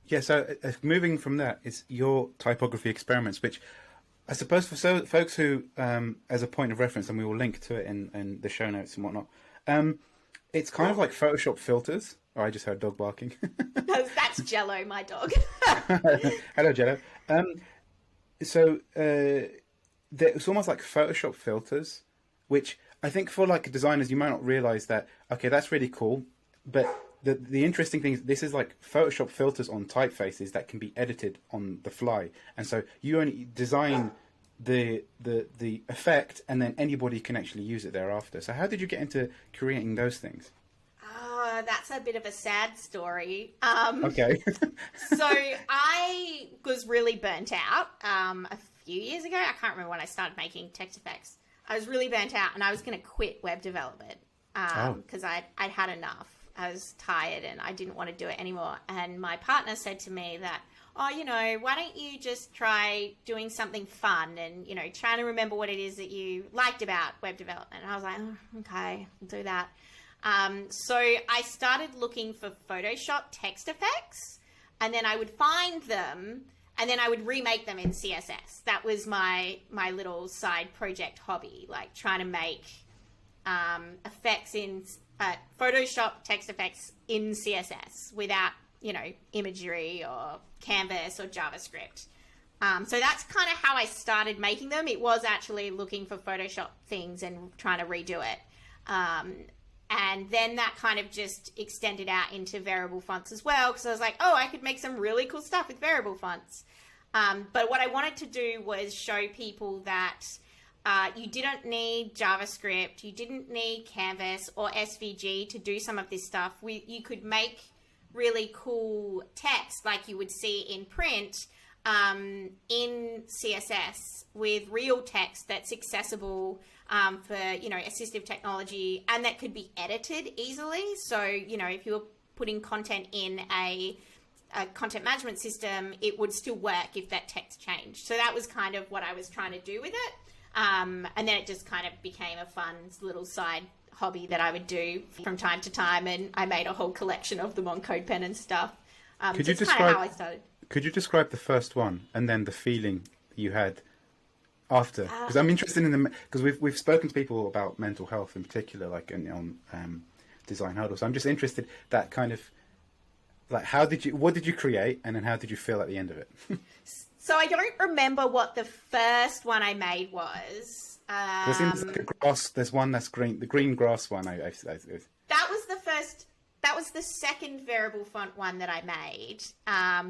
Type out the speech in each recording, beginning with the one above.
Yeah, so moving from that, it's your typography experiments, which I suppose for folks who, as a point of reference, and we will link to it in the show notes and whatnot, it's kind of like Photoshop filters. Oh, I just heard dog barking. No, that's Jello, my dog. Hello, Jello. So it's almost like Photoshop filters, which I think for like designers, you might not realize that, okay, that's really cool. But the interesting thing is this is like Photoshop filters on typefaces that can be edited on the fly. And so you only design the effect and then anybody can actually use it thereafter. So how did you get into creating those things? That's a bit of a sad story. Okay. So I was really burnt out a few years ago. I can't remember when I started making text effects. I was really burnt out and I was going to quit web development because I'd had enough. I was tired and I didn't want to do it anymore. And my partner said to me that, oh, why don't you just try doing something fun and, trying to remember what it is that you liked about web development. And I was like, oh, okay, I'll do that. So I started looking for Photoshop text effects and then I would find them and then I would remake them in CSS. That was my little side project hobby, like trying to make effects in Photoshop text effects in CSS without, imagery or Canvas or JavaScript. So that's kind of how I started making them. It was actually looking for Photoshop things and trying to redo it. And then that kind of just extended out into variable fonts as well, because I was like, oh, I could make some really cool stuff with variable fonts. But what I wanted to do was show people that you didn't need JavaScript, you didn't need Canvas or SVG to do some of this stuff. You could make really cool text like you would see in print in CSS with real text that's accessible for, assistive technology and that could be edited easily. So, if you're putting content in a content management system, it would still work if that text changed. So that was kind of what I was trying to do with it. And then it just kind of became a fun little side hobby that I would do from time to time. And I made a whole collection of them on CodePen and stuff. Could you describe kind of how I started. Could you describe the first one and then the feeling you had after? Because I'm interested in because we've spoken to people about mental health in particular, like on Design Huddle. So I'm just interested that kind of like what did you create, and then how did you feel at the end of it? So I don't remember what the first one I made was. There's like a grass. There's one that's green, the green grass one. That was the first. That was the second variable font one that I made,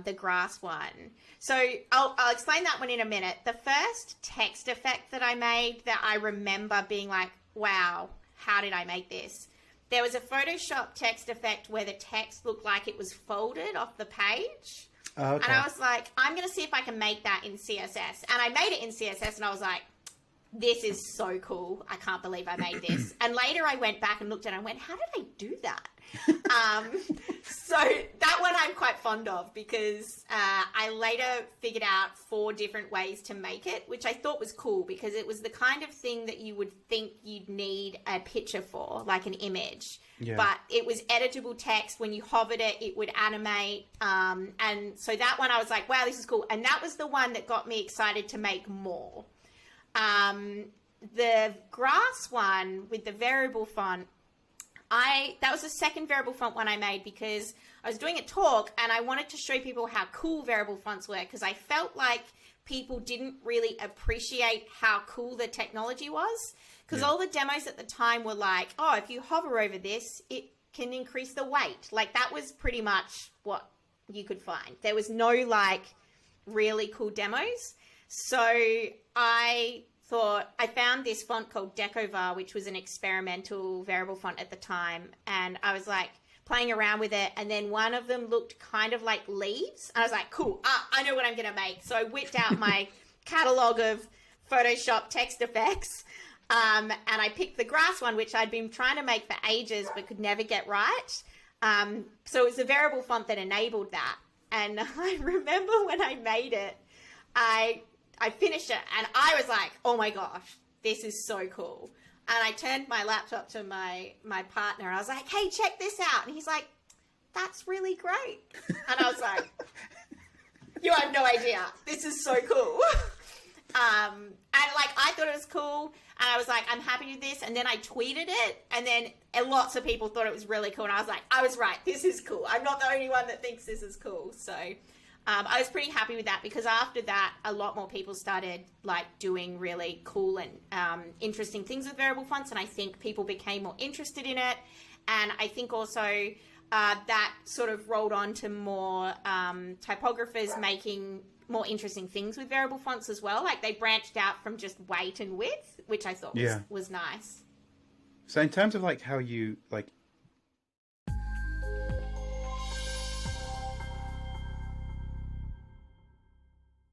the grass one. So I'll explain that one in a minute. The first text effect that I made that I remember being like, wow, how did I make this? There was a Photoshop text effect where the text looked like it was folded off the page. Oh, okay. And I was like, I'm going to see if I can make that in CSS. And I made it in CSS and I was like, this is so cool. I can't believe I made this. And later I went back and looked at it and I went, how did I do that? So that one I'm quite fond of because I later figured out 4 different ways to make it, which I thought was cool because it was the kind of thing that you would think you'd need a picture for, like an image. Yeah. But it was editable text. When you hovered it, it would animate. And so that one I was like, wow, this is cool. And that was the one that got me excited to make more. The grass one with the variable font, that was the second variable font one I made because I was doing a talk and I wanted to show people how cool variable fonts were because I felt like people didn't really appreciate how cool the technology was because all the demos at the time were like, oh, if you hover over this, it can increase the weight. Like that was pretty much what you could find. There was no like really cool demos. So I found this font called Decovar, which was an experimental variable font at the time. And I was like playing around with it. And then one of them looked kind of like leaves. And I was like, cool, I know what I'm going to make. So I whipped out my catalog of Photoshop text effects. And I picked the grass one, which I'd been trying to make for ages, but could never get right. So it was a variable font that enabled that. And I remember when I made it, I finished it and I was like, oh my gosh, this is so cool. And I turned my laptop to my partner and I was like, hey, check this out. And he's like, that's really great. And I was like, you have no idea. This is so cool. And like, I thought it was cool. And I was like, I'm happy with this. And then I tweeted it. And then lots of people thought it was really cool. And I was like, I was right. This is cool. I'm not the only one that thinks this is cool. So I was pretty happy with that, because after that, a lot more people started like doing really cool and interesting things with variable fonts. And I think people became more interested in it. And I think also that sort of rolled on to more typographers making more interesting things with variable fonts as well. Like, they branched out from just weight and width, which I thought was nice. So in terms of like how you like